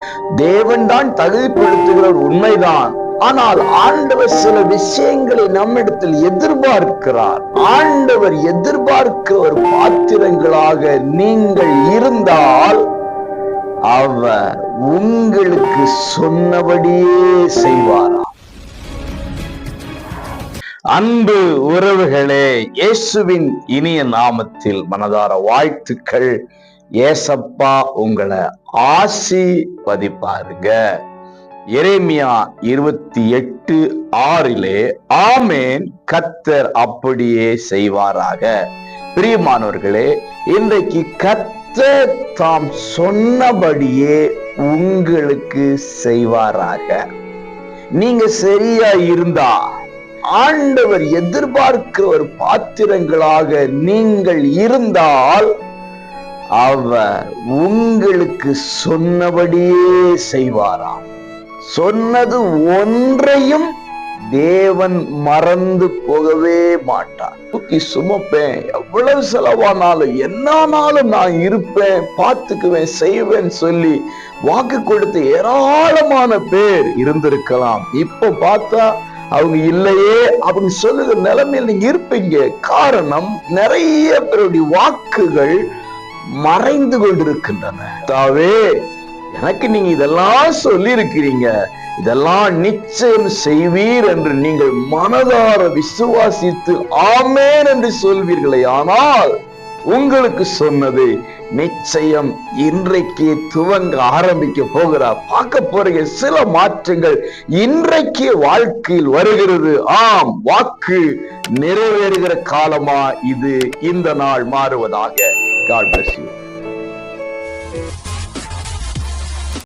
தேவன் தான் தகுதிப்படுத்துகிறவர், உண்மைதான். ஆனால் ஆண்டவர் சில விஷயங்களை நம்மிடத்தில் எதிர்பார்க்கிறார். ஆண்டவர் எதிர்பார்க்கிற ஒரு பாத்திரங்களாக நீங்கள் இருந்தால் அவர் உங்களுக்கு சொன்னபடியே செய்வாரா? அன்பு உறவுகளே, இயேசுவின் இனிய நாமத்தில் மனதார வாழ்த்துக்கள். ஏசப்பா உங்களை ஆசீர்வதிப்பாருங்க. எரேமியா 28:6 ஆமேன், கர்த்தர் அப்படியே செய்வாராக. பிரியமானவர்களே, இன்றைக்கு கர்த்தர் தாம் சொன்னபடியே உங்களுக்கு செய்வாராக. நீங்க சரியா இருந்தா ஆண்டவர் எதிர்பார்க்கிற ஒரு பாத்திரங்களாக நீங்கள் இருந்தால் அவர் உங்களுக்கு சொன்னபடியே செய்வாராம். சொன்னது ஒன்றையும் தேவன் மறந்து போகவே மாட்டார். தூக்கி சுமப்பேன், எவ்வளவு செலவானாலும் என்னானாலும் நான் இருப்பேன், பார்த்துக்குவேன், செய்வேன் சொல்லி வாக்கு கொடுத்த ஏராளமான பேர் இருந்திருக்கலாம். இப்ப பார்த்தா அவங்க இல்லையே அப்படின்னு சொல்லுகிற நிலைமையில் நீங்க இருப்பீங்க. காரணம், நிறைய பேருடைய வாக்குகள் மறைந்து கொண்டிருக்கின்றன. தாவே, எனக்கு நீங்க இதெல்லாம் சொல்லி இருக்கிறீங்க, இதெல்லாம் நிச்சயம் செய்வீர் என்று நீங்கள் மனதார விசுவாசித்து ஆமேன் என்று சொல்வீர்களே, ஆனால் உங்களுக்கு சொன்னது நிச்சயம் இன்றைக்கு துவங்க ஆரம்பிக்க போகிறார். பார்க்க போறீங்க, சில மாற்றங்கள் இன்றைக்கு வாழ்க்கையில் வருகிறது. ஆம், வாக்கு நிறைவேறுகிற காலமா இது. இந்த நாள் மாறுவதாக. God bless you.